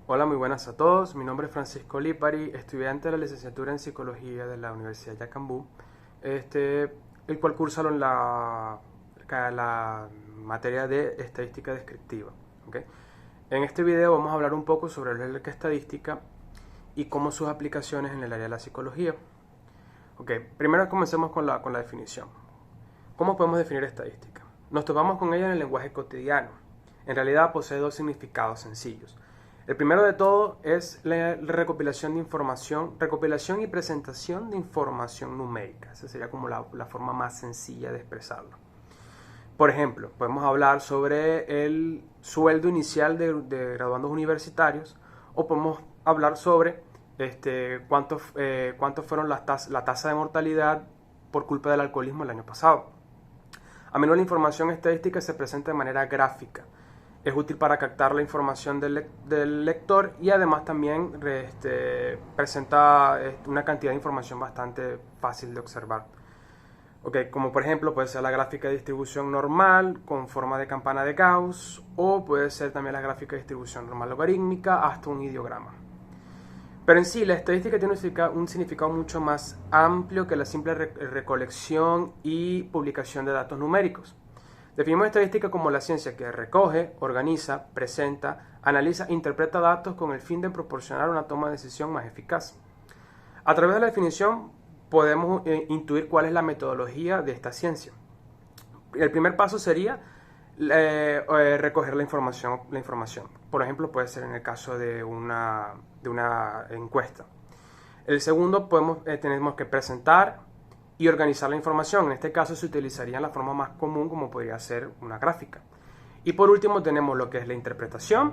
Hola, muy buenas a todos. Mi nombre es Francisco Lipari, estudiante de la licenciatura en Psicología de la Universidad de Yacambú, el cual cursa la materia de Estadística Descriptiva. ¿Ok? En este video vamos a hablar un poco sobre la estadística y cómo sus aplicaciones en el área de la psicología. ¿Ok? Primero comencemos con la definición. ¿Cómo podemos definir estadística? Nos topamos con ella en el lenguaje cotidiano. En realidad posee dos significados sencillos. El primero de todo es la recopilación de información, recopilación y presentación de información numérica. Esa sería como la forma más sencilla de expresarlo. Por ejemplo, podemos hablar sobre el sueldo inicial de graduandos universitarios, o podemos hablar sobre cuántos fueron la tasa de mortalidad por culpa del alcoholismo el año pasado. A menudo la información estadística se presenta de manera gráfica. Es útil para captar la información del lector y además también presenta una cantidad de información bastante fácil de observar. Okay, como por ejemplo puede ser la gráfica de distribución normal con forma de campana de Gauss, o puede ser también la gráfica de distribución normal logarítmica hasta un ideograma. Pero en sí la estadística tiene un significado mucho más amplio que la simple recolección y publicación de datos numéricos. Definimos estadística como la ciencia que recoge, organiza, presenta, analiza e interpreta datos con el fin de proporcionar una toma de decisión más eficaz. A través de la definición podemos intuir cuál es la metodología de esta ciencia. El primer paso sería recoger la información. Por ejemplo, puede ser en el caso de una encuesta. El segundo, tenemos que presentar y organizar la información. En este caso se utilizaría la forma más común, como podría ser una gráfica. Y por último tenemos lo que es la interpretación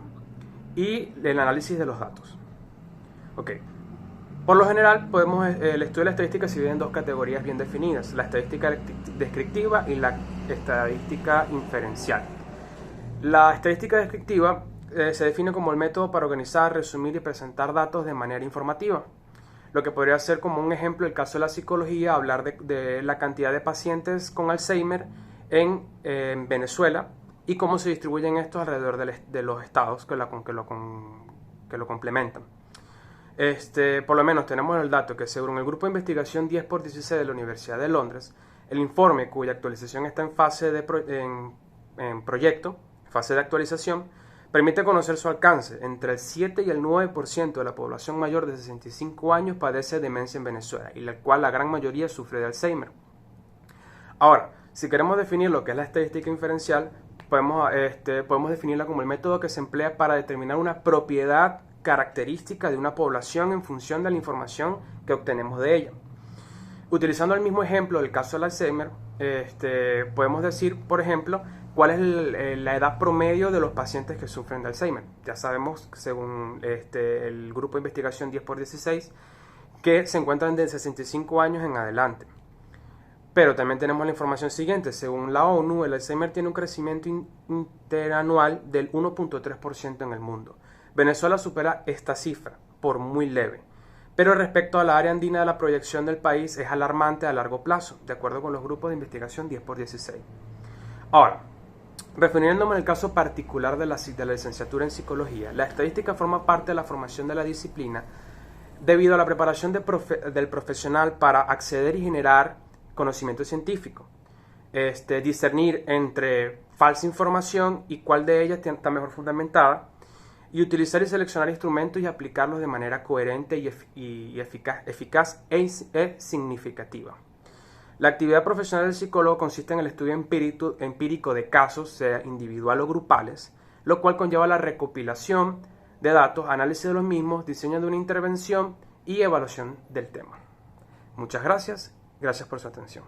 y el análisis de los datos. Okay. Por lo general, el estudio de la estadística se divide en dos categorías bien definidas: la estadística descriptiva y la estadística inferencial. La estadística descriptiva se define como el método para organizar, resumir y presentar datos de manera informativa. Lo que podría ser como un ejemplo el caso de la psicología, hablar de la cantidad de pacientes con Alzheimer en Venezuela y cómo se distribuyen estos alrededor de los estados que lo complementan. Por lo menos tenemos el dato que según el grupo de investigación 10×16 de la Universidad de Londres, el informe cuya actualización está en fase de proyecto, fase de actualización, permite conocer su alcance. Entre el 7 y el 9% de la población mayor de 65 años padece demencia en Venezuela, y la cual la gran mayoría sufre de Alzheimer. Ahora, si queremos definir lo que es la estadística inferencial, podemos definirla como el método que se emplea para determinar una propiedad característica de una población en función de la información que obtenemos de ella. Utilizando el mismo ejemplo del caso del Alzheimer, podemos decir, por ejemplo, cuál es la edad promedio de los pacientes que sufren de Alzheimer. Ya sabemos, según el grupo de investigación 10×16, que se encuentran de 65 años en adelante. Pero también tenemos la información siguiente. Según la ONU, el Alzheimer tiene un crecimiento interanual del 1.3% en el mundo. Venezuela supera esta cifra por muy leve. Pero respecto a la área andina, la proyección del país es alarmante a largo plazo, de acuerdo con los grupos de investigación 10×16. Ahora, refiriéndome al caso particular de la licenciatura en Psicología, la estadística forma parte de la formación de la disciplina debido a la preparación del profesional para acceder y generar conocimiento científico, discernir entre falsa información y cuál de ellas está mejor fundamentada, y utilizar y seleccionar instrumentos y aplicarlos de manera coherente y eficaz e significativa. La actividad profesional del psicólogo consiste en el estudio empírico de casos, sea individual o grupales, lo cual conlleva la recopilación de datos, análisis de los mismos, diseño de una intervención y evaluación del tema. Muchas gracias por su atención.